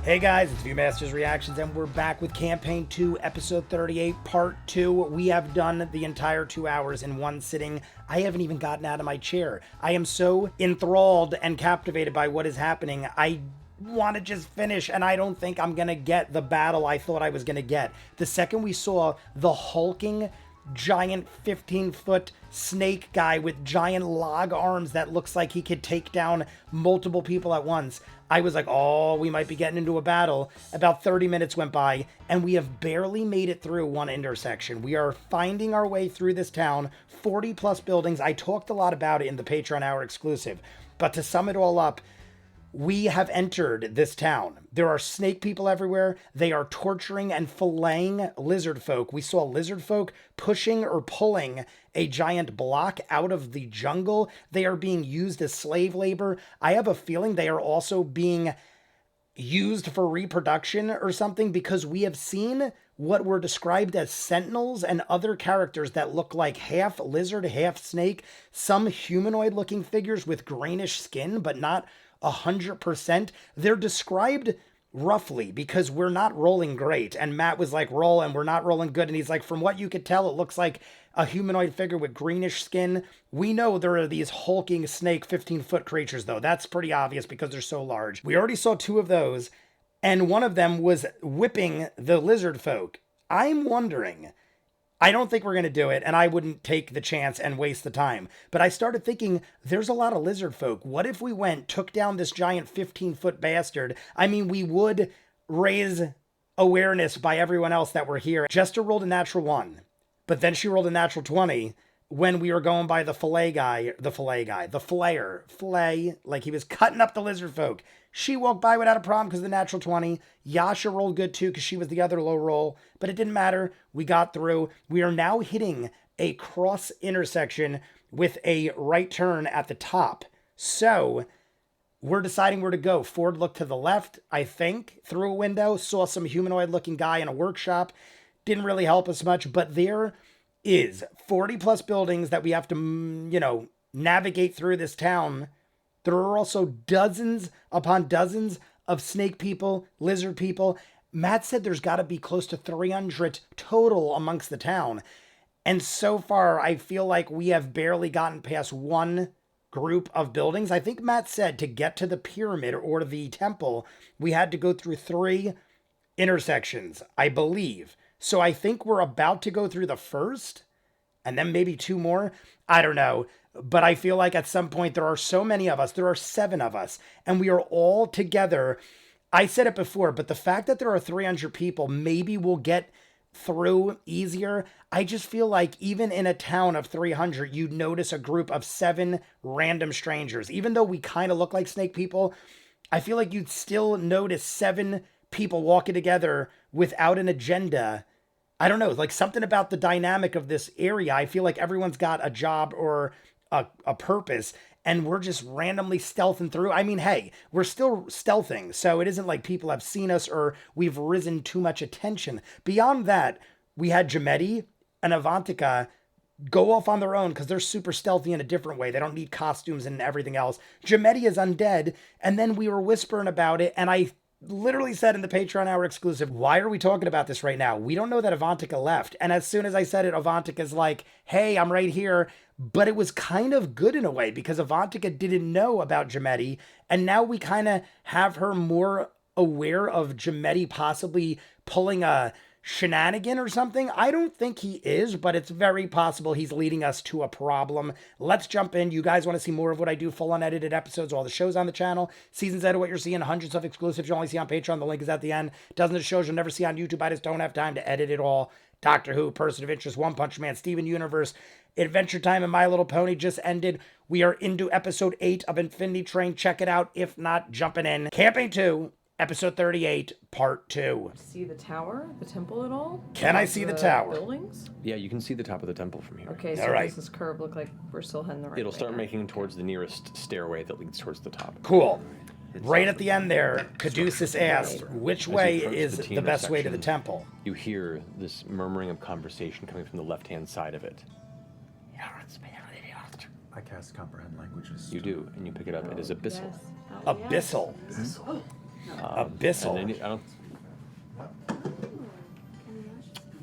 Hey guys, it's ViewMasters Reactions, and we're back with Campaign 2, Episode 38, Part 2. We have done the entire 2 hours in one sitting. I haven't even gotten out of my chair. I am so enthralled and captivated by what is happening. I want to just finish, and I don't think I'm going to get the battle I thought I was going to get. The second we saw the hulking, giant 15-foot snake guy with giant log arms that looks like he could take down multiple people at once, I was like, oh, we might be getting into a battle. About 30 minutes went by, and we have barely made it through one intersection. We are finding our way through this town, 40 plus buildings. I talked a lot about it in the Patreon Hour exclusive, but to sum it all up, we have entered this town. There are snake people everywhere. They are torturing and filleting lizard folk. We saw lizard folk pushing or pulling a giant block out of the jungle. They are being used as slave labor. I have a feeling they are also being used for reproduction or something, because we have seen what were described as sentinels and other characters that look like half lizard, half snake, some humanoid looking figures with greenish skin, but not 100%. They're described roughly because we're not rolling great. And Matt was like, roll, and we're not rolling good. And he's like, from what you could tell, it looks like a humanoid figure with greenish skin. We know there are these hulking snake 15-foot creatures, though. That's pretty obvious because they're so large. We already saw 2 of those, and one of them was whipping the lizard folk. I'm wondering, I don't think we're going to do it, and I wouldn't take the chance and waste the time. But I started thinking, there's a lot of lizard folk. What if we went, took down this giant 15-foot bastard? I mean, we would raise awareness by everyone else that we're here. Jester rolled a natural 1, but then she rolled a natural 20 when we were going by the flayer, like he was cutting up the lizard folk. She walked by without a problem because of the natural 20. Yasha rolled good too because she was the other low roll, but it didn't matter. We got through. We are now hitting a cross intersection with a right turn at the top. So we're deciding where to go. Ford looked to the left, I think, through a window, saw some humanoid looking guy in a workshop. Didn't really help us much, but there is 40 plus buildings that we have to, navigate through this town. There are also dozens upon dozens of snake people, lizard people. Matt said there's got to be close to 300 total amongst the town. And so far, I feel like we have barely gotten past one group of buildings. I think Matt said to get to the pyramid or the temple, we had to go through 3 intersections, I believe. So I think we're about to go through the first, and then maybe 2 more. I don't know. But I feel like at some point there are so many of us. There are 7 of us, and we are all together. I said it before, but the fact that there are 300 people, maybe we'll get through easier. I just feel like even in a town of 300, you'd notice a group of 7 random strangers. Even though we kind of look like snake people, I feel like you'd still notice 7 people walking together without an agenda. I don't know, like something about the dynamic of this area. I feel like everyone's got a job or a purpose, and we're just randomly stealthing through. I mean, hey, we're still stealthing, so it isn't like people have seen us or we've risen too much attention. Beyond that, we had Jamedi and Avantika go off on their own because they're super stealthy in a different way. They don't need costumes and everything else. Jamedi is undead, and then we were whispering about it, and I literally said in the Patreon Hour exclusive, why are we talking about this right now? We don't know that Avantika left. And as soon as I said it, Avantika's like, hey, I'm right here. But it was kind of good in a way because Avantika didn't know about Jamedi. And now we kind of have her more aware of Jamedi possibly pulling a shenanigan or something. I don't think he is, but it's very possible he's leading us to a problem. Let's jump in. You guys want to see more of what I do, full unedited episodes, all the shows on the channel, seasons out of what you're seeing, hundreds of exclusives you only see on Patreon. The link is at the end. Dozens of shows you'll never see on YouTube. I just don't have time to edit it all. Doctor Who, Person of Interest, One Punch Man, Steven Universe, Adventure Time, and My Little Pony just ended. We are into episode 8 of Infinity Train. Check it out. If not, jumping in. Campaign 2, episode 38, part 2. See the tower, the temple at all? Can I see the tower? Buildings? Yeah, you can see the top of the temple from here. Okay, so does this curve look like we're still heading the right way? It'll start making towards the nearest stairway that leads towards the top. Cool. Right at the end there, Caduceus asked, which way is the best way to the temple? You hear this murmuring of conversation coming from the left-hand side of it. I cast comprehend languages. You do, and you pick it up. It is abyssal. Yes. Abyssal. Abyssal. And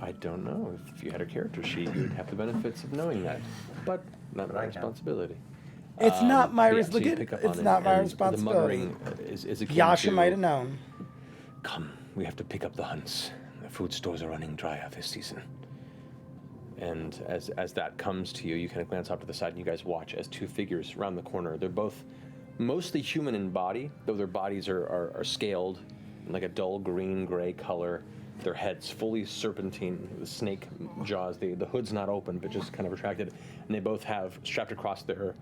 I don't know. If you had a character sheet, you would have the benefits of knowing that, but not my responsibility. It's not my But yeah, so you responsibility. pick up It's on it, not my and responsibility. The muttering is akin Yasha to, might have known. Come, we have to pick up the hunts. The food stores are running dry of this season. And as that comes to you, you kind of glance off to the side and you guys watch as two figures round the corner. They're both mostly human in body, though their bodies are scaled in like a dull green-gray color. Their heads fully serpentine, the snake jaws. The hood's not open, but just kind of retracted. And they both have strapped across their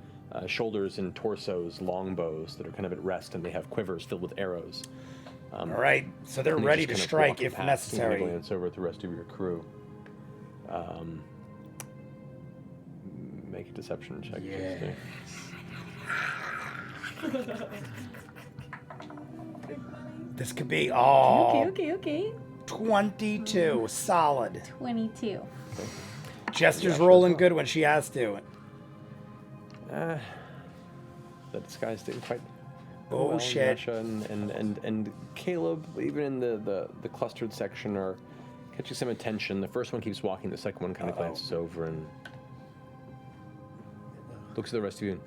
shoulders and torsos longbows that are kind of at rest, and they have quivers filled with arrows. All right, so they're And they ready just to kind of walk strike if past, and necessary. you glance over at the rest of your crew. Make a deception check. Yeah. This could be Okay. 22, solid. 22. Jester's rolling good when she has to. The disguise didn't quite. go Oh, well. shit. Yasha and Caleb, even in the clustered section, are catching some attention. The first one keeps walking. The second one kind of glances over and looks at the rest of you. And,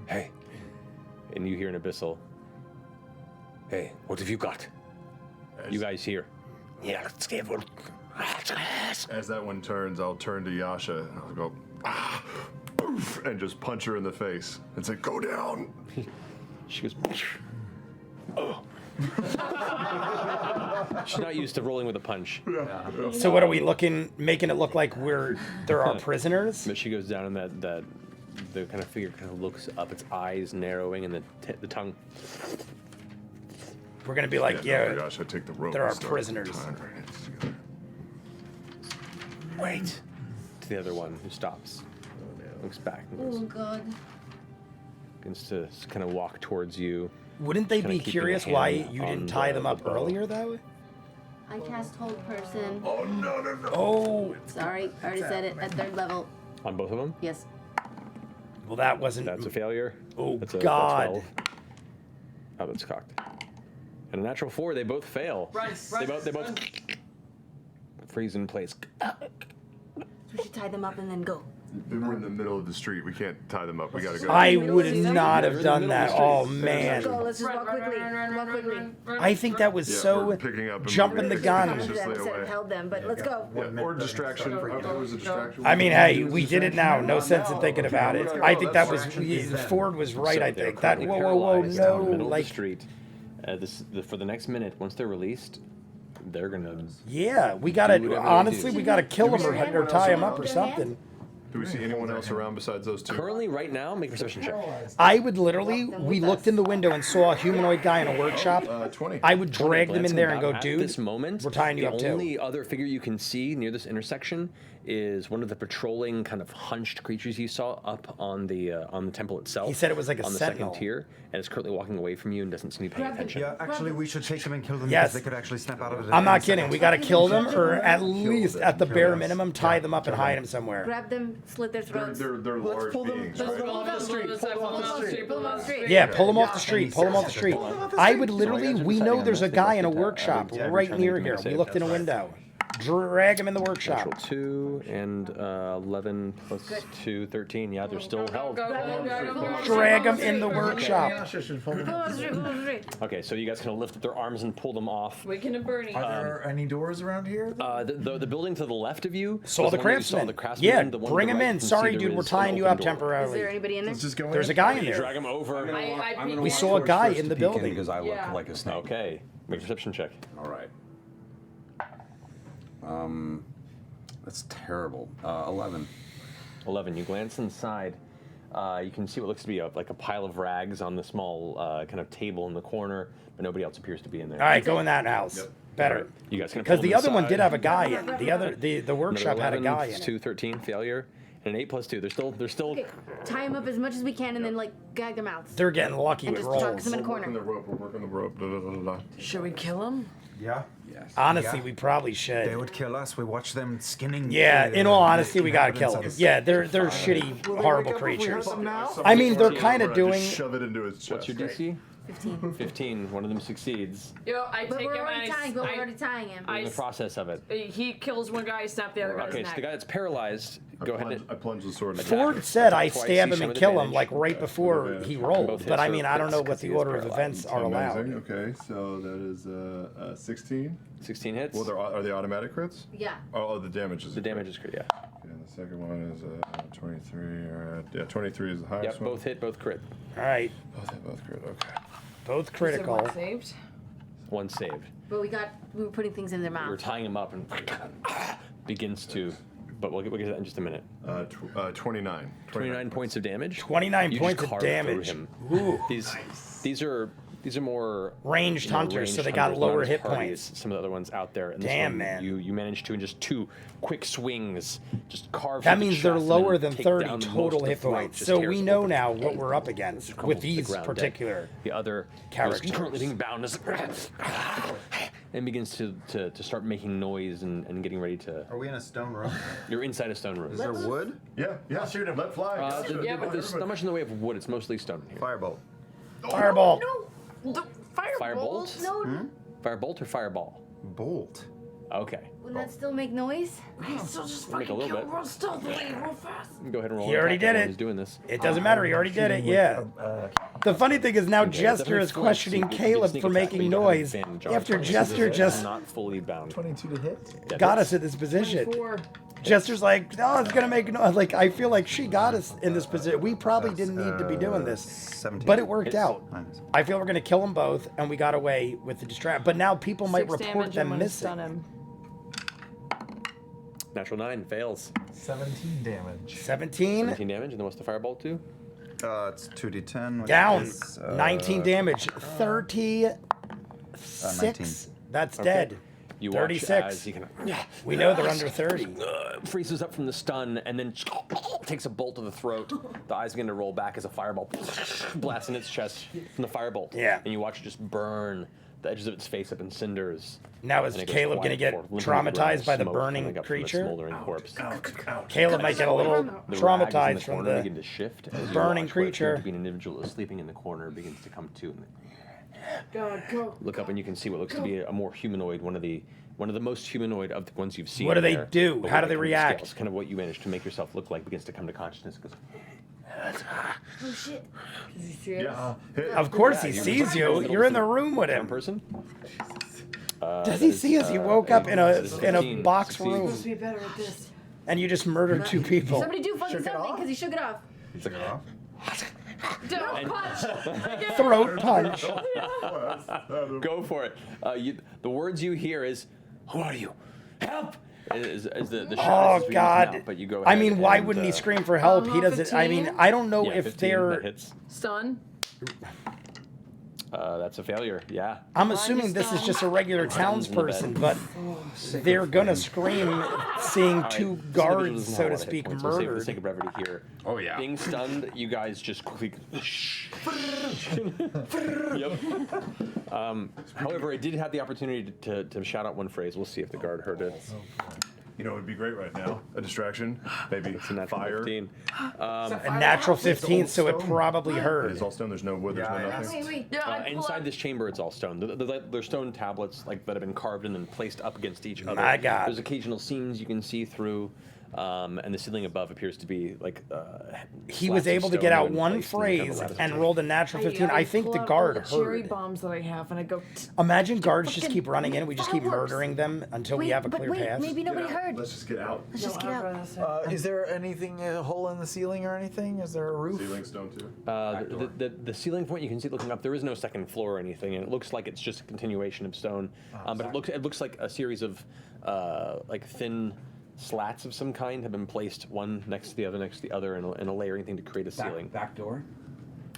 hey, and you hear an abyssal. Hey, what have you got? You guys here? Yeah, let's give it. As that one turns, I'll turn to Yasha and I'll go, oof, and just punch her in the face and say, go down. She goes, oh. She's not used to rolling with a punch. So what are we making it look like there are prisoners? But she goes down and the kind of figure kind of looks up, its eyes narrowing and the tongue. We're gonna be like, yeah, no, Yasha, take the rope there and are start prisoners. tying her hands together. Wait. To the other one who stops. Looks back and Oh, goes, God. begins to kind of walk towards you. Wouldn't they Kinda be keeping a curious why hand you on didn't tie them the up bow. earlier, though? I cast Hold Person. Oh, no. Oh, Sorry, I already said it. At 3rd level. On both of them? Yes. well, that wasn't. That's a failure. Oh, That's a God. 12. Oh, that's cocked. And a natural 4, they both fail. They both freeze in place. So we should tie them up and then go. We're in the middle of the street. We can't tie them up. We gotta go. I would not They're have in the done middle of that. the Oh street. Let's go. man, Let's just walk quickly. Walk quickly. I think that was Yeah, so we're picking up and jumping the moving gun. cautiously Them instead away. of held them, but let's go. Yeah, or distraction. It was a distraction. I mean, hey, we did it now. No sense in thinking about it. I think that was Ford was right. So I they're think that. currently Whoa, paralyzed in the no! middle of the Like, street. For the next minute, once they're released, they're gonna. yeah, we Do gotta. whatever they Honestly, do. we gotta kill them or tie them up or Put 'em in something. Do we see anyone else around besides those two? Currently, right now, make a perception check. I would literally. We looked in the window and saw a humanoid guy in a workshop. 20. I would drag them in Glancing there and go, about at dude. this moment, we're tying you up the too. only other figure you can see near this intersection is one of the patrolling kind of hunched creatures you saw up on the temple itself. He said it was like a on the sentinel. second tier, and is currently walking away from you and doesn't seem to be paying attention. Yeah, actually, we should take them and kill them Yes. because they could actually snap out of it. I'm not kidding. We gotta kill them, or at least, at the bare minimum, tie them up and hide them somewhere. Grab them, slit their throats. They're large beings, right? Pull them off the street. Yeah, pull them off the street. Pull them off the street. I would literally. We know there's a guy in a workshop right near here. We looked in a window. Drag him in the workshop. Natural 2 and 11 plus 2, 13. Yeah, they're still held. Drag him in the workshop. Pull them off the street. Okay, so you guys kind of lift up their arms and pull them off. Waking and burning. Are there any doors around here? The building to the left of you. Saw was the one that you saw, craftsman. the craftsman. Yeah, The one to bring the him right, in. you can see Sorry, there dude, is we're an tying you open up door. Is there temporarily. anybody in there? Let's just go There's a in. guy in You there. drag him over. We saw a guy in the building. Because I look Yeah. like a snake. Okay, make a perception check. All right. That's terrible. 11. 11. You glance inside. You can see what looks to be like a pile of rags on the small kind of table in the corner, but nobody else appears to be in there. All right, go in that house. Better. You guys can Because the other one did have a guy in. The workshop had a guy in 2, it. 13, failure, and an 8 plus 2. They're still. Okay, tie them up as much as we can and then, like, gag their mouths. They're getting lucky And with just chuck rolls. them in a We're working the corner. rope. We're working the rope. Da, da, da, da, da. Should we kill him? Yeah. Yes. Honestly, Yeah. we probably They should. would kill us. We watch them skinning. Yeah, in all honesty, we gotta kill them. Yeah, they're shitty, horrible creatures. I mean, they're kind of doing. Just shove it into his chest. What's your DC? 15. 15. One of them succeeds. Yo, I But take we're him already and tying. But we're already tying him. In the process of it. He kills one guy, snap the other guy's Okay, neck. so the guy that's paralyzed, go ahead and I plunge the sword. in the Ford back. said I Twice, stab you him show and with kill him advantage. like right before he rolled. Both But I hits mean, are I don't know crits what 'cause the he is order of paralyzed. events are Amazing. allowed. Okay, so that is 16. 16 hits. Well, are they automatic crits? Yeah. Oh, the damage is The damage is crit, yeah. And the second one is 23. Yeah, 23 is the highest Yep, one. both hit, both crit. All right, Both hit, both crit. Okay. both You said critical. one saved. One saved. But we were putting things in their We're mouth. tying him up and begins to, but we'll get to that in just a minute. 29. 29 points of damage. 29 You points just of carve through damage. him. Ooh. These are more Ranged hunters, so they got hunters, lower not as hit hardy points. as some of the other ones out there. And this Damn, one, man. You managed to in just 2 quick swings, just carve. That through the means they're chest and lower then than take 30 down most total of the hit throat, points. just So tears we know open. now what we're up against Crumbles with to the these ground, dead. particular. The other characters. is currently being bound as and begins to start making noise and getting ready to. Are we in a stone room? You're inside a stone room. Is there wood? Yeah, shoot him. Let fly. Yeah, but there's not much in the way of wood. It's mostly stone here. Firebolt. Fireball. No, the firebolt. Firebolt? No, Firebolt or fireball? Bolt. Okay. wouldn't that still make noise? So just Make a fucking little kill bit. real stealthily, real fast. Go ahead and roll. He an already attack did while it. He's doing this. It doesn't matter. He already did it. Yeah. The funny thing is now Jester is questioning Caleb for making noise after Jester just not fully bound. 22 to hit. got us in this position. 4. Jester's like, no, it's gonna make noise. Like, I feel like she got us in this position. We probably didn't need to be doing this, 17. but it worked Hits. out. Minus. I feel we're gonna kill them both, and we got away with the distract. But now people might 6 report damage, them I'm gonna stun missing. him. Natural 9 fails. 17 damage. 17 17 damage, and then what's the firebolt do? It's 2d10. Which down, is, 19 damage, 36. 19. That's dead. You watch 36. as he kind We know they're under 30. of freezes up from the stun and then takes a bolt to the throat. The eyes begin to roll back as a fireball blasts in its chest from the firebolt. Yeah. And you watch it just burn the edges of its face up in cinders. Now is And it goes Caleb gonna quiet get before limping to the ground, traumatized by the smoke burning coming up from its creature? smoldering corpse. Caleb might get a little The rags in traumatized the from corner begin the. to shift as you burning watch what appeared creature. to be an individual is sleeping in the corner begins to come to and God, go. look up, and you can see what looks to be a more humanoid, one of the most humanoid of the ones you've seen. What do they there. do? But How when do they it comes to react? scales, kind of what you manage to make yourself look like begins to come to consciousness. Goes, Oh shit. Does he see us? Yeah. Of course Yeah, he you're sees just- you. You're in the room with one him. person. Does he see us? He woke up in a 15, box 16. room, Supposed to be better at this. and you just murdered 2 people. Somebody do fucking something because he shook it off. Don't punch. Throat punch. Go for it. The words you hear is, "Who are you? Help!" As the shot Oh is being God! out, but you go I ahead mean, why and, wouldn't he scream for help? He doesn't. I mean, 15? I don't know Yeah, if 15, they're. that hits. Stun. That's a failure. Yeah. I'm assuming this is just a regular townsperson, but they're gonna scream seeing All right, 2 this individual guards, doesn't so have a to lot of hit speak, points. We'll save for the murdered. sake of brevity here. Oh, yeah. Being stunned, you guys just quickly. Yep. However, I did have the opportunity to shout out one phrase. We'll see if the guard heard it. You know, it would be great right now. A distraction, maybe It's a natural fire. 15. A natural 15, so it probably It heard. is all stone. There's no wood. There's no nothing. Wait. Yeah, I pull Inside out- this chamber, it's all stone. There's stone tablets that have been carved and then placed up against each other. My God. There's occasional seams you can see through, and the ceiling above appears to be like. He slats was of able to stone get that have out been one placed in kind of a phrase lattice and shape. rolled a natural 15. I think pull the out guard all the cherry heard. bombs that I have, and I go. Imagine guards just Fucking keep running in. We just keep fireworks. murdering them until we have a clear path. Maybe nobody heard. Let's just get out. Let's just get out. Is there anything, a hole in the ceiling or anything? Is there a roof? Ceiling stone too. The ceiling point you can see looking up. There is no second floor or anything, and it looks like it's just a continuation of stone. But it looks like a series of like thin slats of some kind have been placed one next to the other in a layering thing to create a ceiling. Back door?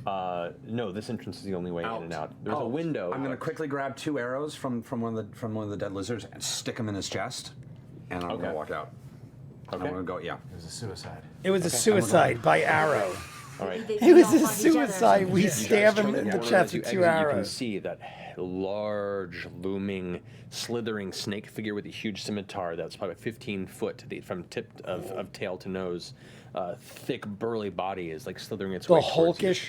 No, this entrance is the only way in and out. There's a Oh, window. I'm gonna quickly grab 2 arrows from one of the dead lizards and stick them in his chest, and I'm Okay. gonna walk out. Okay. I'm gonna go. Yeah. It was a suicide. It was a suicide by arrow. All right. They It was all a find each other. suicide. We You guys stab him turn the in the corner, chest as you with 2 exit, You can arrows. see that large, looming, slithering snake figure with a huge scimitar that's probably 15 foot from tip of tail to nose. Thick, burly body is like slithering its The way towards you. hulkish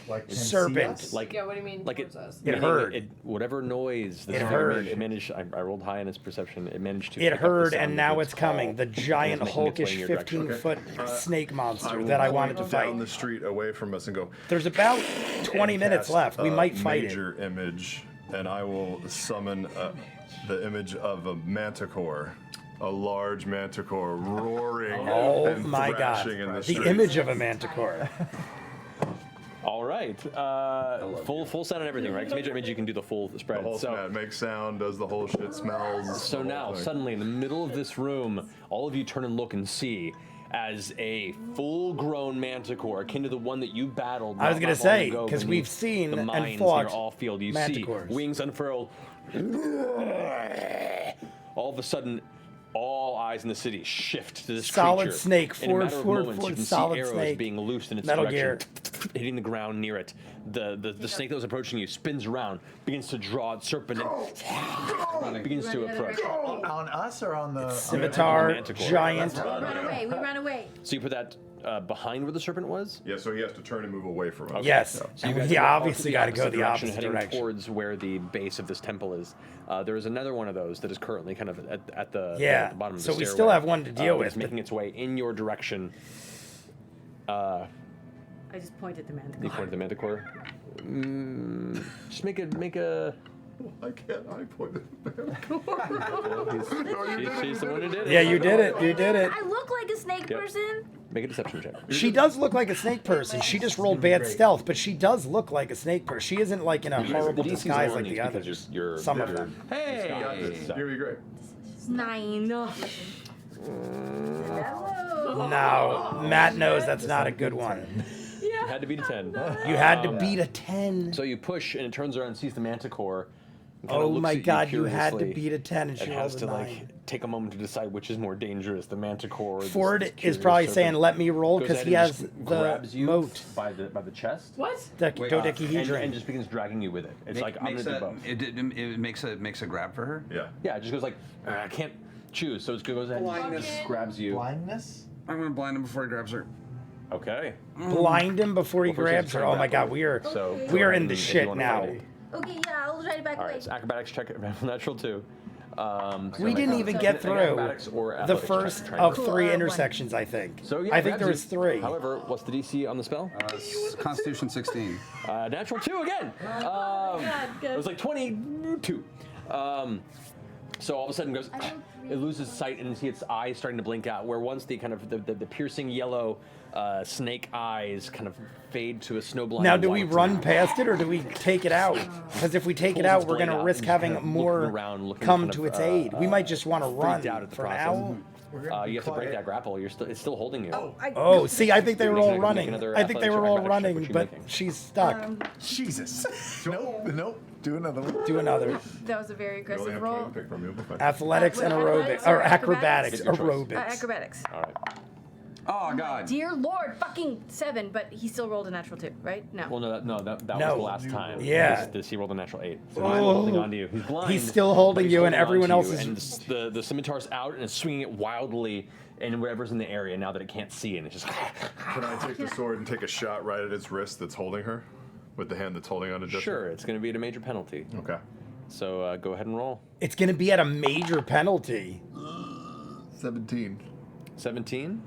Like can see serpent. us? Like, Yeah, what do you mean like towards us? It meaning heard. whatever noise this It figure heard. made, it managed. I rolled high in its perception. It managed to. It pick up the heard, sound and of now its it's coming. call, The giant, and it's making its way in hulkish, your direction. 15-foot snake monster will that I point wanted to down fight. the street away from us and go. There's about 20 minutes cast left. We a might fight it. major image, and I will summon the image of a manticore, a large manticore roaring Oh and my god. thrashing in the The street. image of a manticore. All right, full sound and everything, right? 'Cause major image, you can do the full spread. The whole so, spat makes sound, does the whole shit, smells. so the now, whole thing. suddenly, in the middle of this room, all of you turn and look and see as a full-grown manticore, akin to the one that you battled. I was not gonna long say, ago 'cause beneath we've seen the and mines fought near Allfield. You manticores. see wings unfurled. All of a sudden, all eyes in the city shift to this Solid creature. snake, In a matter of forward, moments, forward, you can solid see arrows snake. being loosed in its Metal direction, hitting the ground near it. The snake that was approaching you spins around, begins to draw its serpent, and begins to approach. On us or on the Scimitar, manticore. giant. We run away. We run away. So you put that behind where the serpent was? Yeah, so he has to turn and move away from us. Yes. So you And guys we go obviously got got to go the opposite heading direction. towards where the base of this temple is. There is another one of those that is currently kind of at the, Yeah, the bottom of the so we stairway. still have one to deal with, It's making its way in your direction. I just pointed the You manticore. pointed the manticore. Just make a. I can't. I pointed. She's the one who did it. Yeah, you did it. You did it. I look like a snake Yep. person. Make a deception check. She does look like a snake person. She just rolled bad stealth, but she does look like a snake person. She isn't like in a horrible The DC's disguise lower like on the these because others. you're Some of you're- them. Hey. You'll be great. It's 9. Ugh. No, Matt knows that's not a good one. You had to beat a 10. You had to beat a 10. So you push, and it turns around and sees the manticore. and kinda Oh looks my at you god, you had to curiously. beat a 10 and she It rolled has a to 9. like take a moment to decide which is more dangerous, the manticore. Or this Ford curious is probably serpent. saying, "Let me roll," Goes because ahead he and has just the grabs you moat. by the chest. What? The Wait, dodecahedron. And just begins dragging you with it. It's like I'm gonna do both. It makes a grab for her. Yeah. Yeah, it just goes like I can't choose, so it goes ahead and Blindness. just grabs you. blindness? I'm gonna blind him before he grabs her. Okay. Blind him before he Well, first you have grabs to her. try Oh my god, grapple. we are So we go are ahead in the and if you shit wanna now. fight it. Okay, yeah, I'll try to back All away. right, so acrobatics check, natural 2. We didn't even get through Acrobatics or the athletics check first to try of and- 3 One. intersections, I think. So yeah, I think grabs there you. was 3. However, what's the DC on the spell? Constitution 16. Natural 2 again. It was like 22. So all of a sudden goes, it loses sight and you see its eyes starting to blink out. Where once the kind of the piercing yellow snake eyes kind of fade to a snowblind. Now, do we white. run past it or do we take it out? Because if we take it Pulls out, its we're blade going to out risk and just having kind of more looking around, looking come kind to of, its aid. We might just want to run freaked out at the for process. now. You have to break that grapple. It's still holding you. Oh, see, I think they were Make all make running. another I think they were all athletics or acrobatics check. running, What you but making? she's stuck. Jesus. Nope. Do another one. Do another. That was a very You only aggressive have 20 roll. to pick from you. but fine. Athletics and Athletics aerobics. or Or acrobatics. Get your choice. Aerobics. Acrobatics. All right. Oh God. Dear Lord, fucking 7, but he still rolled a natural 2, right? No. Well, that was No. the last time. Yeah. He rolled a natural 8. So he's still holding on to you. He's blind. He's still holding but he's you and holding everyone on to else you, is- And the scimitar's out and it's swinging it wildly in whatever's in the area now that it can't see, and it's just. Can I take the sword and take a shot right at its wrist that's holding her? With the hand that's holding onto Jessica? Sure, it's going to be at a major penalty. Okay. So go ahead and roll. It's going to be at a major penalty. 17. 17.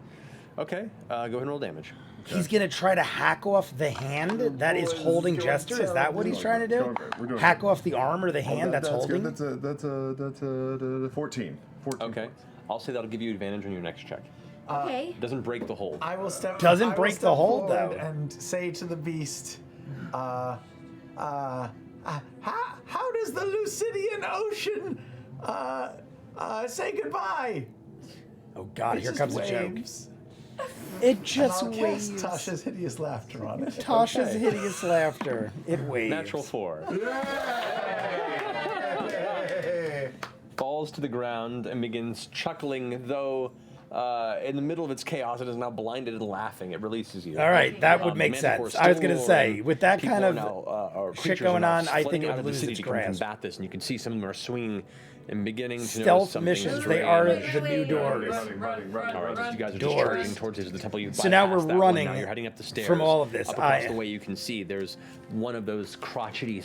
Okay, go ahead and roll damage. He's going to try to hack off the hand that is holding Jester. Is that what he's trying to do? We're doing Hack great. off the arm or the hand that's holding? Good. That's a 14. 14. Okay, I'll say that'll give you advantage on your next check. Okay. Doesn't break the hold. I will step. Doesn't I will break the step hold, forward though. And say to the beast, how does the Lucidian Ocean say goodbye? Oh, God, It here just comes the joke. waves. It And just I'll cast waves. Tasha's hideous laughter on it. Tasha's hideous laughter. It waves. Natural 4. Falls to the ground and begins chuckling, though in the middle of its chaos, it is now blinded and laughing. It releases you. All right, that would make Manticore sense. I was still gonna say, roaring. with that People kind are of now, shit creatures are going now on, I think flooding it out would of the lose city its to come and grasp. combat this, and you can see some of them are swinging and beginning to notice Stealth something missions, strange. they are Wait, the wait, new wait, doors. All right, as you guys are just Doors. charging towards the temple. You So now bypassed we're that one. running Now you're heading up the stairs. from all of this. Up across the way, you can see there's one of those crotchety,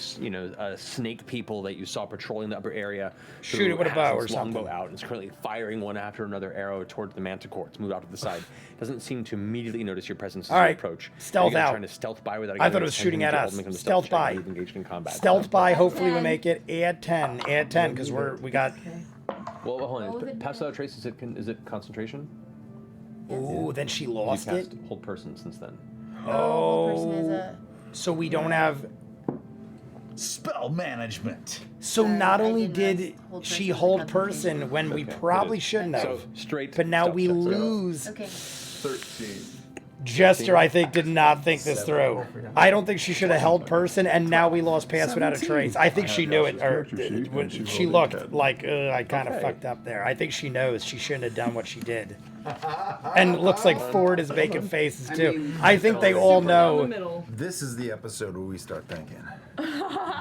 snake people that you saw patrolling the upper area. Shoot it with a has bow or its longbow something. out and is currently firing one after another arrow towards the manticore. It's moved out to the side. Doesn't seem to immediately notice your presence as All you right, approach. stealth Are you guys out. Trying to stealth by without I thought it was shooting at us. Stealth by. Engaged in combat. Stealth by. Hopefully we make it. Add 10. Add 10 because we got. Well, hold What was on. it Pass without trace. Is it concentration? Ooh, then she You lost it. passed hold person since then. Person is a. So we don't have. Spell management. So Sorry, not I only didn't did hold she person hold with person when we Okay, it probably is. shouldn't have. So straight. But now stealth we check. lose. Okay. 13. Jester, I think, did not think this through. I don't think she should have held person, and now we lost pass without a trace. I think she knew it, or when she looked like, I kind of fucked up there. I think she knows she shouldn't have done what she did. And it looks like Ford is making faces too. I think they all know Middle. This is the episode where we start thinking.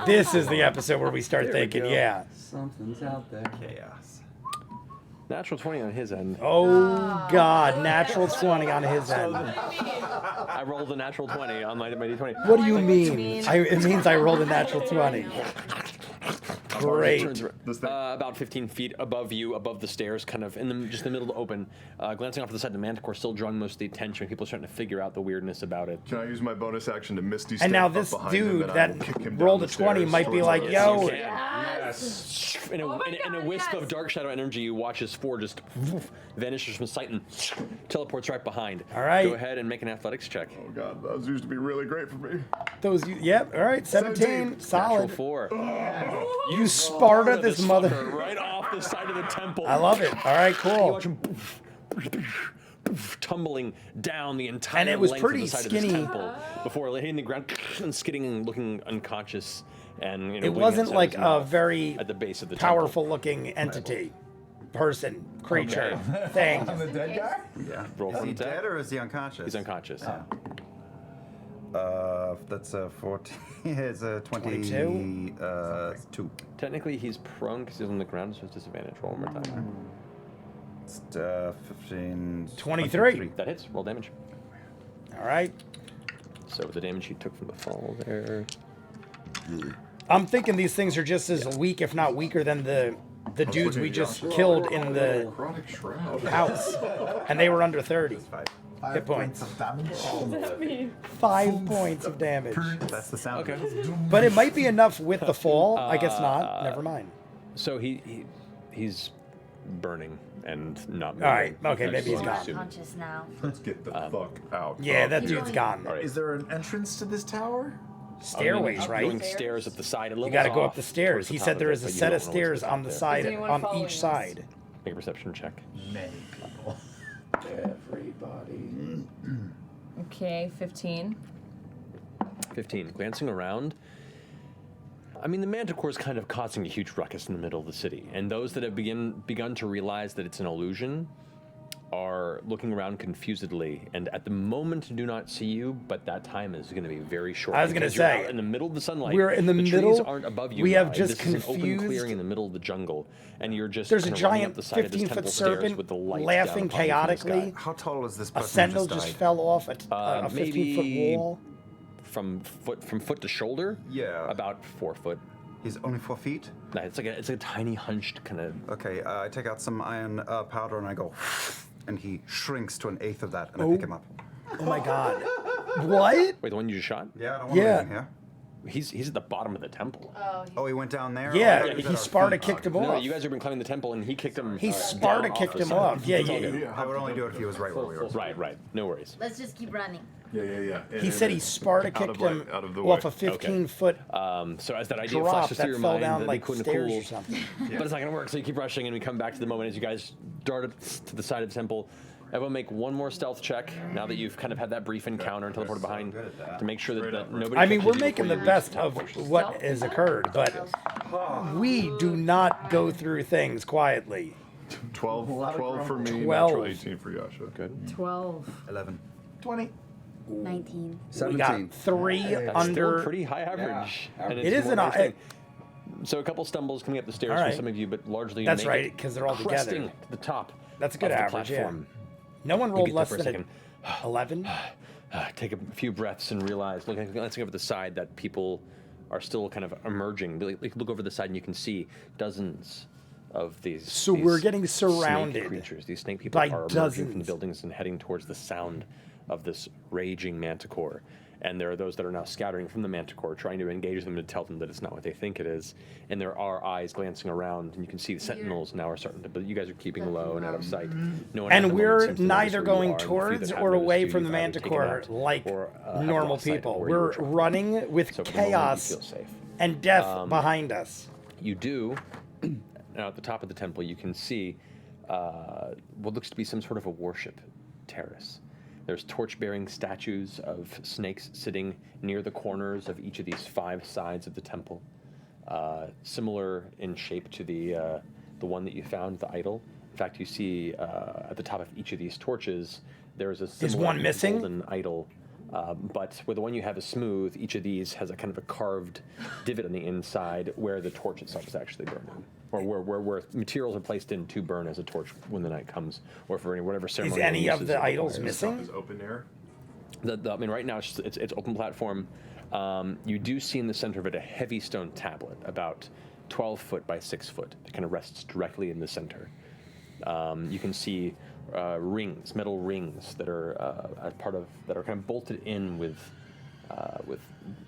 this is the episode where we start thinking, yeah. Something's out there. Chaos. Natural 20 on his end. Oh, God. Natural 20 on his end. I rolled a natural 20 on my d20. What do you mean? It means I rolled a natural 20. Great. About 15 feet above you, above the stairs, kind of just in the middle of the open. Glancing off to the side, the manticore still drawing most of the attention. People are starting to figure out the weirdness about it. Can I use my bonus action to misty step And now up this behind him, dude and I that will kick him rolled down a the 20 stairs might be towards like, us? yo, Yes. In a, Oh my in a God, wisp yes. of dark shadow energy, you watch as Ford just vanishes from sight and teleports right behind. All right. Go ahead and make an athletics check. Oh god, those used to be really great for me. Yep, all right, 17. 17. Solid. Natural 4. You Sparta this mother. fucker right off the side of the temple. I love it. All right, You cool. watch him tumbling down the entire And it was length pretty of the side skinny. of this temple before hitting the ground and skidding and looking unconscious. And It bleeding wasn't inside like his a mouth very at the base of the powerful looking entity, person, creature, thing. The dead guy? Yeah. Roll Is for he attack. dead or is he unconscious? He's unconscious. That's a 14. It's a 22? 2. Technically, he's prone because he's on the ground, so it's disadvantage. Roll one more time. It's 15. 23. That hits. Roll damage. All right. So the damage he took from the fall there. I'm thinking these things are just as weak, if not weaker, than the dudes we just killed in the Chronic shroud. house, and they were under 30 hit points. Of damage. 5 points of damage. That's the sound. Okay. But it might be enough with the fall. I guess not. Never mind. So he's burning and not moving. All right. Okay, That's maybe he's what gone. I'm assuming. Unconscious now. Let's get the fuck out. Yeah, of that here. dude's gone. All right. Is there an entrance to this tower? Stairways, Going right? stairs at the side. You got to go up the stairs. He said there is a set of stairs on the side, anyone on following each us? side. Make a perception check. Many people. Everybody. Okay, 15. 15. Glancing around, I mean, the Manticore is kind of causing a huge ruckus in the middle of the city, and those that have begun to realize that it's an illusion are looking around confusedly, and at the moment do not see you, but that time is going to be very short. I was gonna because you're say, out in the middle of the sunlight. we're in the trees middle, aren't above you. we now, have and just this is an open confused- clearing in the middle of the jungle, and you're just There's a kinda running giant up the side of this 15-foot temple stairs serpent with the lights laughing down upon you from the sky. chaotically. How tall is this A person? sentinel who just died? fell off a 15-foot maybe- wall. From foot to shoulder. Yeah. About 4 foot. He's only 4 feet? No, it's like a tiny hunched kind of. Okay, I take out some iron powder and I go, and he shrinks to 1/8 of that, and I Oh. pick him up. Oh my god. What? Wait, the one you just shot? Yeah, I don't want to Yeah. leave him here. He's at the bottom of the temple. Oh, he went down there? Yeah, Oh, I thought he was at our Sparta feet. kicked him No, off. you guys have been climbing the temple, and he kicked him. He down Sparta off kicked the him side. off. Yeah, It's all yeah. good. I would only do it if he was right where we were. Right. No worries. Let's just keep running. Yeah. He said he Sparta Out kicked of light, him out of the off a way. 15-foot So as that idea drop flashes that through your fell mind, down that'd like be cool, stairs cool, or something. but it's not gonna work. So you keep rushing, and we come back to the moment as you guys darted to the side of the temple. Everyone make one more stealth check now that you've kind of had that brief encounter and teleported behind to make sure that nobody. I mean, catches we're you making the before you best of what has occurred, but we do not go through things quietly. 12 for me, 12. natural 18 for Yasha. Good. 12. 11. 20. 19. We 17. got 3 That's under. still a pretty high average. Yeah. And It is more an than I- so a couple stumbles coming up the stairs All for right. some of you, but largely That's make right, it 'cause they're all together. cresting to the top. That's a good of the average, yeah. platform. No one You rolled get less there for a than second. 11. Take a few breaths and realize, glancing over the side, that people are still kind of emerging. Look over the side and you can see dozens of these. So these we're getting snake surrounded creatures. These snake people by are emerging from dozens. the buildings and heading towards the sound of this raging manticore. And there are those that are now scattering from the manticore, trying to engage them to tell them that it's not what they think it is. And there are eyes glancing around, and you can see the sentinels now are starting to. But you guys are keeping low and out of sight. No one at And the moment we're seems to notice neither where you going are, and the few that towards have or noticed away you, from the you've either taken manticore out like or, have normal lost sight of people. where you were We're traveling. running with So for the moment, chaos you feel safe. and death behind us. You do. Now at the top of the temple, you can see what looks to be some sort of a worship terrace. There's torch-bearing statues of snakes sitting near the corners of each of these 5 sides of the temple, similar in shape to the one that you found, the idol. In fact, you see at the top of each of these torches, there's a similar one missing? golden idol. But where the one you have is smooth, each of these has a kind of a carved divot on the inside where the torch itself is actually burning. Or where materials are placed in to burn as a torch when the night comes, or for whatever Is ceremony. any of the idols Top missing? is open air. I mean, right now it's open platform. You do see in the center of it a heavy stone tablet, about 12 foot by 6 foot. It kind of rests directly in the center. You can see rings, metal rings that are that are kind of bolted in with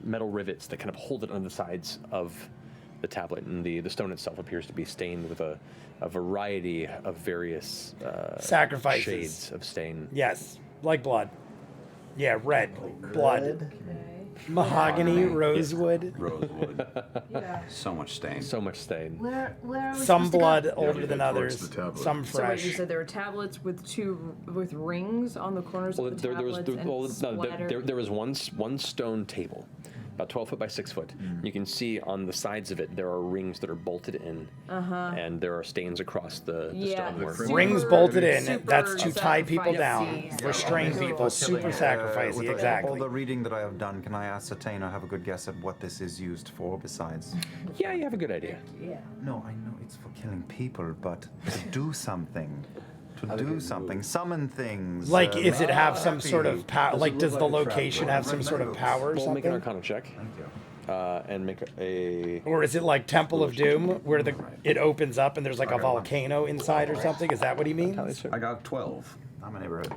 metal rivets that kind of hold it on the sides of the tablet, and the stone itself appears to be stained with a variety of various Sacrifices. shades of stain. Yes, like blood. Yeah, red blood. Mahogany, rosewood, Rosewood. Yeah. So much stain. So much stain. Where are we some supposed to go? blood older we than head towards others, the tablet. some So wait, you fresh. said there were tablets with rings on the corners Well, of the tablets there was one stone table, about 12 foot by 6 foot. You can see on the sides of it there are rings that are bolted in, and there are stains across the stonework. Rings bolted in, super that's to tie people down, sacrificey. restrain people, super sacrificey, With all exactly. the reading that I have done, can I ascertain or have a good guess at what this is used for besides? Yeah, you have a good idea. No, I know it's for killing people, but to do something. To do something. Summon things. Like, is it have some happy. sort of power? Like, does the like a trap location door. have some sort of power or Well, make an something? Arcana check, Thank you. and make a. Or is it like Temple of Doom, where it opens up and there's like a volcano inside or something? Is that what he means? I got 12. I'm a neighborhood.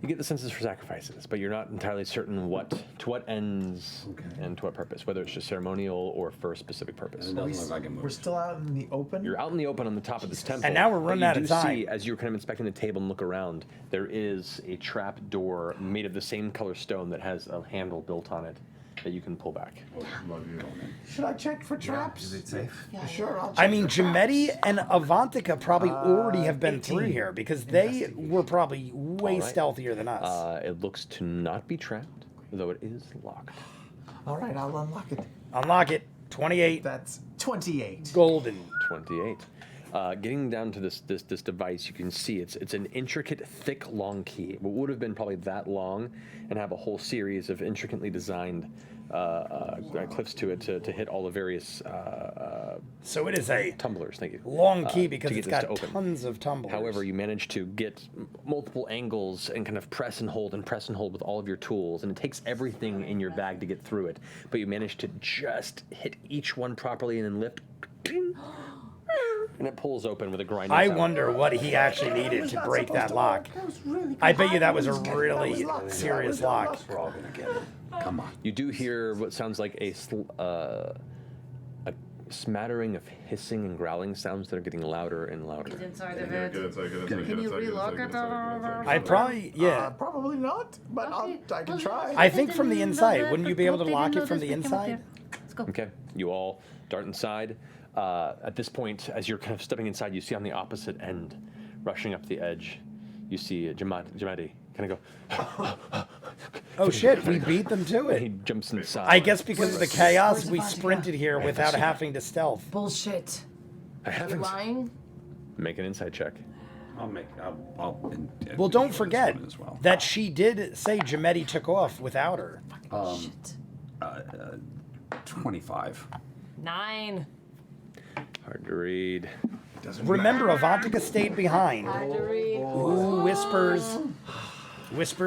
You get the senses for sacrifices, but you're not entirely certain to what ends and to what purpose, whether it's just ceremonial or for a specific purpose. It doesn't look like it We're moves. still out in the open. You're out in the open on the top of this temple. And now we're but running you out of do time. See, as you're kind of inspecting the table and look around, there is a trap door made of the same color stone that has a handle built on it that you can pull back. Love you. Should I check for traps? Is it safe? Sure, I'll check. I mean, Jametti and Avantika probably already have been through 18. here because they were probably way right. stealthier than us. It looks to not be trapped, though it is locked. All right, I'll unlock it. Unlock it. 28 That's 28. golden. 28. Getting down to this device, you can see it's an intricate, thick, long key. What would have been probably that long, and have a whole series of intricately designed clips to it to hit all the various So it is a tumblers. Thank you. long key to because get it's this got to open. tons of tumblers. However, you manage to get multiple angles and kind of press and hold with all of your tools, and it takes everything in your bag to get through it. But you manage to just hit each one properly and then lift, and it pulls open with a grinding I sound. wonder what he actually needed to break that lock. I bet you that was a really serious lock. We're all gonna get it. Come on. You do hear what sounds like a smattering of hissing and growling sounds that are getting louder and louder. Inside of Get it. inside, get inside, Can get you inside, get relock inside, it? get inside. I probably, yeah. Probably not, but I can try. I think from the inside. Wouldn't you be able to lock it from the inside? Let's go. Okay, you all dart inside. At this point, as you're kind of stepping inside, you see on the opposite end, rushing up the edge, you see Jamadi kind of go. Oh shit, we beat them to And he it. jumps inside. I guess because of the chaos, we Where's Avantika? sprinted here without having to stealth. Bullshit. I You're haven't. lying? Make an insight check. Well, don't forget as well. that she did say Jametti took off without her. 25. 9. Hard to read. Remember, Avantika stayed behind. Ooh, whispers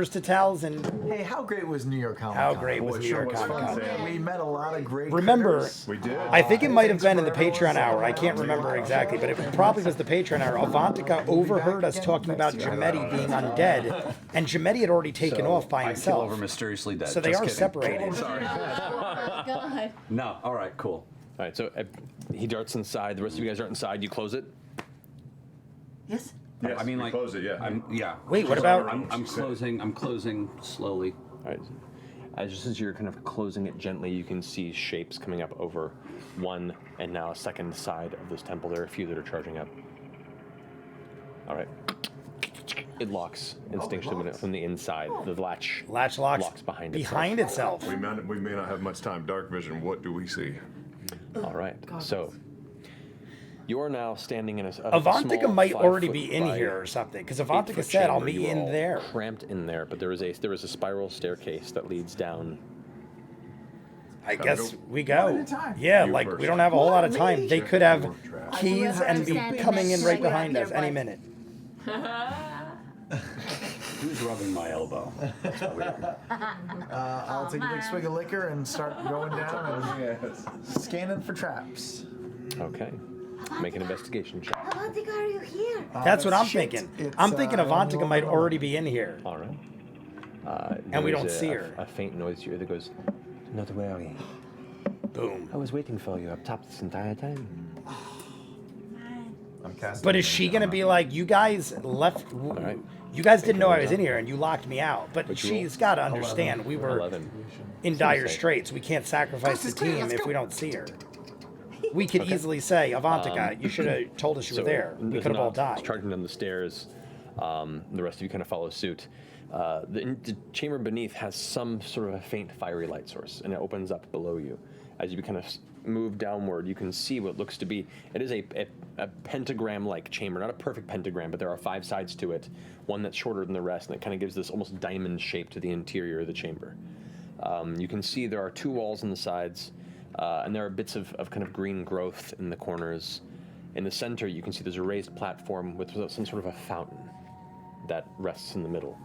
to Tal'dorei. Hey, how great was New York Comic How Con? great was New York was Comic fun, Con? Sam. We met a lot of great Remember, critters. We did. I think it might have been in the Thanks for Patreon everyone hour. I can't remember exactly, but it probably was the Patreon hour. Avantika overheard us talking about Jametti being undead, and Jametti had already taken off by I kill himself. over mysteriously dead. So they Just are kidding. separated. Sorry. God. No. All right. Cool. All right, so he darts inside. The rest of you guys are inside. You close it. Yes. Yes, I mean, we like, close it, yeah. yeah. Wait, what about? I'm closing slowly. All right. As you're kind of closing it gently, you can see shapes coming up over one and now a second side of this temple. There are a few that are charging up. All right. It locks instinctively from the inside. The latch Locks behind itself. We may not have much time. Dark vision. What do we see? All right. So you're now standing in a Avantika small might 5 already foot be in by here or something, because 8 Avantika foot said, "I'll chamber. meet You you are in all there." cramped in there, but there is a spiral staircase that leads down. I guess go we go. One at a time. Yeah, You like first. we don't have a whole lot of Me? time. They could have keys Whoever and be standing coming in next right to behind your us any butt. minute. Who's rubbing my elbow? That's weird. I'll take a big swig of liquor and start going down and scanning for traps. Okay. Make an investigation check. Avantika, are you here? That's what I'm shit. thinking. It's, I'm thinking Avantika roll might it already over. be in here. All right. And we There don't is see her. A faint noise here that goes, "Not worry. Boom. I was waiting for you up top this entire time." I'm casting. But is she gonna be like, you guys left? right. You guys didn't know I was in here, and you locked me out. But What'd you she's got to understand we were 11. in dire straits. We can't sacrifice the team if we don't see her. We could easily say, Avantika, you should have told us you were there. We there's could have all Nox died. charging down the stairs. The rest of you kind of follow suit. The chamber beneath has some sort of a faint fiery light source, and it opens up below you. As you kind of move downward, you can see what looks to be, it is a pentagram-like chamber. Not a perfect pentagram, but there are 5 sides to it. One that's shorter than the rest, and it kind of gives this almost diamond shape to the interior of the chamber. You can see there are 2 walls on the sides, and there are bits of kind of green growth in the corners. In the center, you can see there's a raised platform with some sort of a fountain that rests in the middle.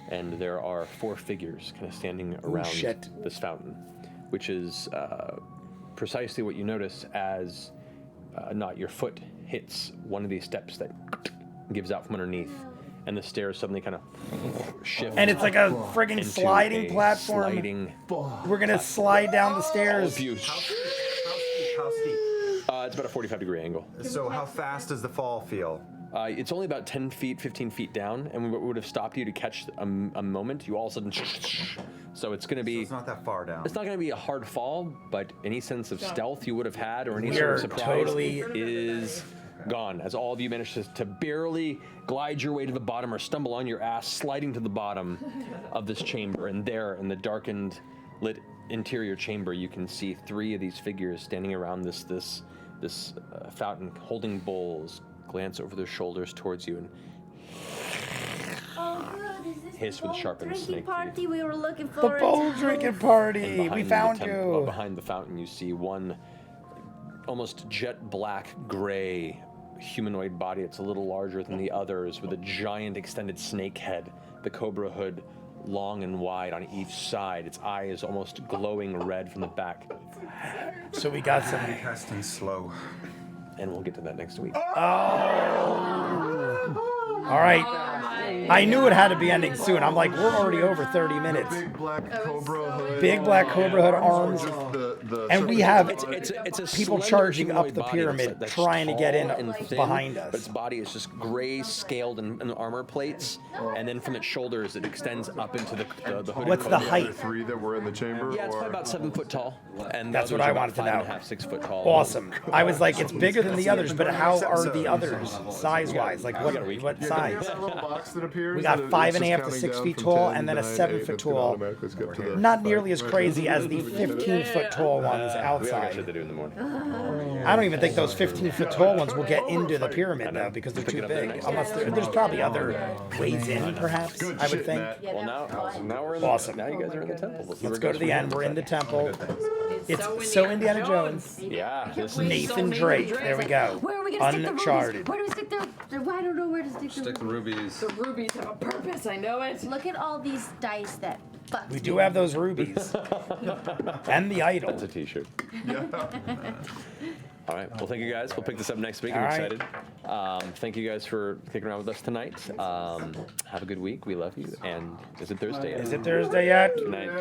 And there are 4 figures kind of standing around shit. this fountain, which is precisely what you notice as not your foot hits one of these steps that gives out from underneath, and the stairs suddenly kind of shift. And it's like a friggin' into sliding a platform. Sliding. We're gonna slide down the stairs. View. How steep? It's about a 45-degree angle. So how fast does the fall feel? It's only about 10 feet, 15 feet down, and we would have stopped you to catch a moment. You all of a sudden, so it's going to be. It's not that far down. It's not going to be a hard fall, but any sense of stealth you would have had or any We sort are of surprise totally- is gone. As all of you manage to barely glide your way to the bottom or stumble on your ass, sliding to the bottom of this chamber, and there in the darkened, lit interior chamber, you can see 3 of these figures standing around this fountain, holding bowls. Glance over their shoulders towards you and Oh, good. Is this hiss the with bowl sharpened drinking snake party teeth. we were looking The for? bowl drinking party. We behind found the temple- you. behind the fountain, you see one almost jet black gray humanoid body. It's a little larger than the others, with a giant extended snake head, the cobra hood long and wide on each side. Its eye is almost glowing red from the back. So we got some. Casting slow. And we'll get to that next week. All right. I knew it had to be ending soon. I'm like, we're already over 30 minutes. Big black cobra hood. Big black cobra hood arms. And we have It's a people slender charging up humanoid the body pyramid, that's trying to get in tall and thin, behind us. But its body is just gray, scaled, and armor plates, and then from its shoulders it extends up into the hood. What's the height? 3 that were in the chamber? Yeah, it's or? probably about 7 foot tall, and That's the what others I are about wanted to know. 5.5, 6 foot tall. Awesome. I was like, it's bigger than the others, but how are the others size-wise? Like what Yeah, size? that little box it appears. We got that 5.5 to it's just 6 counting feet down tall, from and then a 10, 7 9, foot 8, that's gonna tall. automatically skip to the Not nearly as right. crazy as the 15 foot tall ones We all got outside. shit to do in the morning. I don't even think those 15 foot tall ones will get into the pyramid though, because they're too big. Unless there's probably other ways in, perhaps. Good I would shit, think. Matt. Well, now we're in the, Awesome. now you guys are in the temple. Let's go to the end. We're in the temple. It's so Indiana Jones. Yeah, this is Nathan Drake. There we go. Where are we gonna stick the Uncharted. rubies? Where do we stick the? I don't know where to stick Stick the the. rubies. The rubies have a purpose. I know it. Look at all these dice that fucked We me. do have those rubies. And the idol. That's a t-shirt. All right. Well, thank you guys. We'll pick this up next week. All I'm right. excited. Thank you guys for kicking around with us tonight. Have a good week. We love you. And is it Thursday yet? Is it Thursday yet? Good night.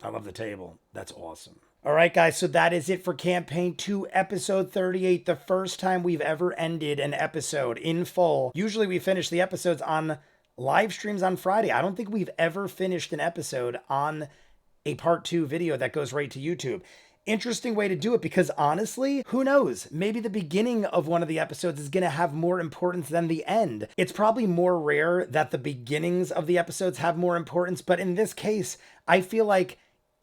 I love the table. That's awesome. All right, guys, so that is it for Campaign 2, Episode 38, the first time we've ever ended an episode in full. Usually we finish the episodes on live streams on Friday. I don't think we've ever finished an episode on a Part 2 video that goes right to YouTube. Interesting way to do it, because honestly, who knows? Maybe the beginning of one of the episodes is going to have more importance than the end. It's probably more rare that the beginnings of the episodes have more importance, but in this case, I feel like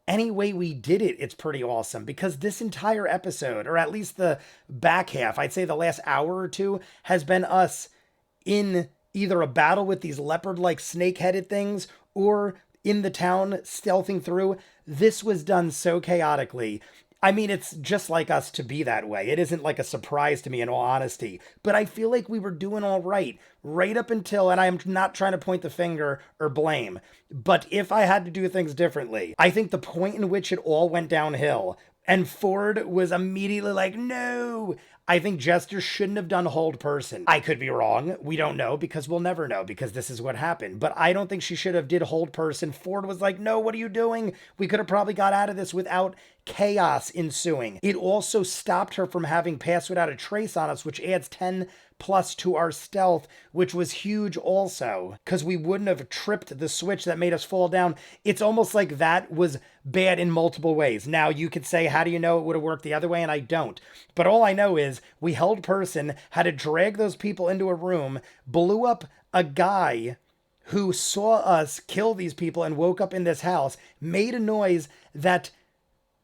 any way we did it, it's pretty awesome, because this entire episode, or at least the back half, I'd say the last hour or two, has been us in either a battle with these leopard-like snake-headed things or in the town stealthing through. This was done so chaotically. I mean, it's just like us to be that way. It isn't like a surprise to me, in all honesty. But I feel like we were doing all right up until, and I'm not trying to point the finger or blame, but if I had to do things differently, I think the point in which it all went downhill and Ford was immediately like, no, I think Jester shouldn't have done hold person. I could be wrong. We don't know, because we'll never know, because this is what happened. But I don't think she should have did hold person. Ford was like, no, what are you doing? We could have probably got out of this without chaos ensuing. It also stopped her from having passed without a trace on us, which adds 10 plus to our stealth, which was huge also, because we wouldn't have tripped the switch that made us fall down. It's almost like that was bad in multiple ways. Now, you could say, how do you know it would have worked the other way? And I don't. But all I know is we held person, had to drag those people into a room, blew up a guy who saw us kill these people and woke up in this house, made a noise that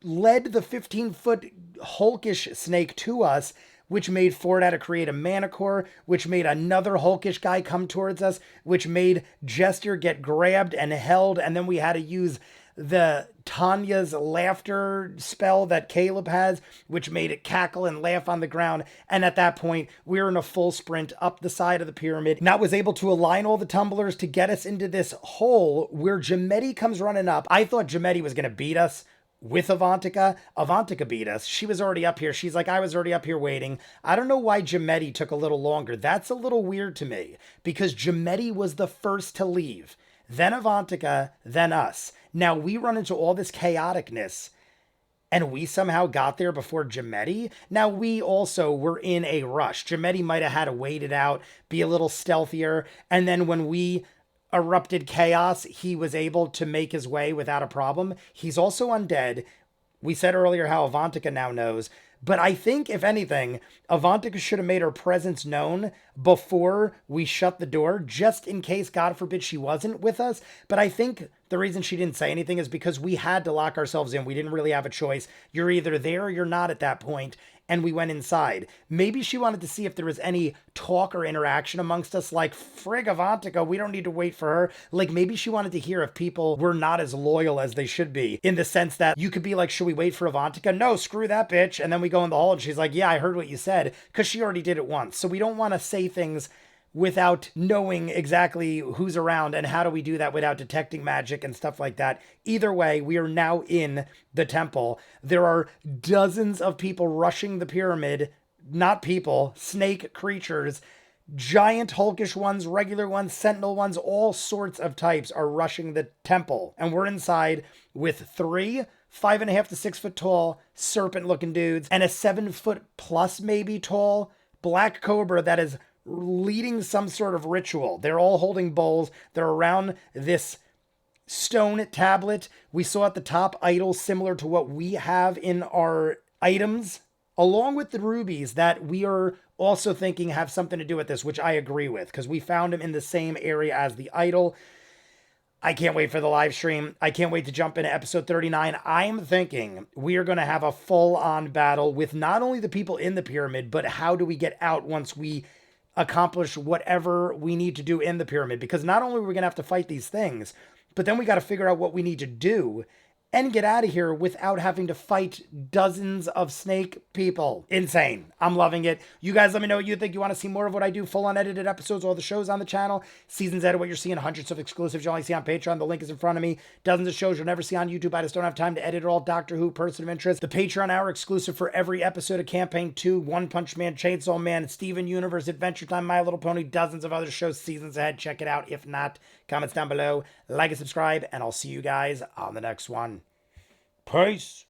led the 15-foot hulkish snake to us, which made Ford had to create a manicore, which made another hulkish guy come towards us, which made Jester get grabbed and held, and then we had to use the Tanya's laughter spell that Caleb has, which made it cackle and laugh on the ground. And at that point, we were in a full sprint up the side of the pyramid. And I was able to align all the tumblers to get us into this hole where Jametti comes running up. I thought Jametti was going to beat us with Avantika. Avantika beat us. She was already up here. She's like, I was already up here waiting. I don't know why Jametti took a little longer. That's a little weird to me, because Jametti was the first to leave. Then Avantika, then us. Now we run into all this chaoticness, and we somehow got there before Jametti. Now we also were in a rush. Jametti might have had to wait it out, be a little stealthier, and then when we erupted chaos, he was able to make his way without a problem. He's also undead. We said earlier how Avantika now knows, but I think, if anything, Avantika should have made her presence known before we shut the door, just in case, God forbid, she wasn't with us. But I think the reason she didn't say anything is because we had to lock ourselves in. We didn't really have a choice. You're either there or you're not at that point. And we went inside. Maybe she wanted to see if there was any talk or interaction amongst us, like, frig Avantika, we don't need to wait for her. Like, maybe she wanted to hear if people were not as loyal as they should be, in the sense that you could be like, should we wait for Avantika? No, screw that bitch. And then we go in the hall and she's like, yeah, I heard what you said, because she already did it once. So we don't want to say things without knowing exactly who's around, and how do we do that without detecting magic and stuff like that. Either way, we are now in the temple. There are dozens of people rushing the pyramid. Not people, snake creatures. Giant hulkish ones, regular ones, sentinel ones, all sorts of types are rushing the temple. And we're inside with 3 5.5 to 6 foot tall serpent looking dudes and a 7 foot plus maybe tall black cobra that is leading some sort of ritual. They're all holding bowls. They're around this stone tablet. We saw at the top idols similar to what we have in our items, along with the rubies that we are also thinking have something to do with this, which I agree with, because we found him in the same area as the idol. I can't wait for the live stream. I can't wait to jump into episode 39. I'm thinking we are going to have a full-on battle with not only the people in the pyramid, but how do we get out once we accomplish whatever we need to do in the pyramid? Because not only are we going to have to fight these things, but then we got to figure out what we need to do and get out of here without having to fight dozens of snake people. Insane. I'm loving it. You guys let me know what you think. You want to see more of what I do, full unedited episodes, all the shows on the channel, seasons edited, what you're seeing, hundreds of exclusives you only see on Patreon. The link is in front of me. Dozens of shows you'll never see on YouTube. I just don't have time to edit it all. Doctor Who, Person of Interest. The Patreon hour exclusive for every episode of Campaign 2, One Punch Man, Chainsaw Man, Steven Universe, Adventure Time, My Little Pony, dozens of other shows, seasons ahead. Check it out. If not, comments down below. Like and subscribe, and I'll see you guys on the next one. Peace.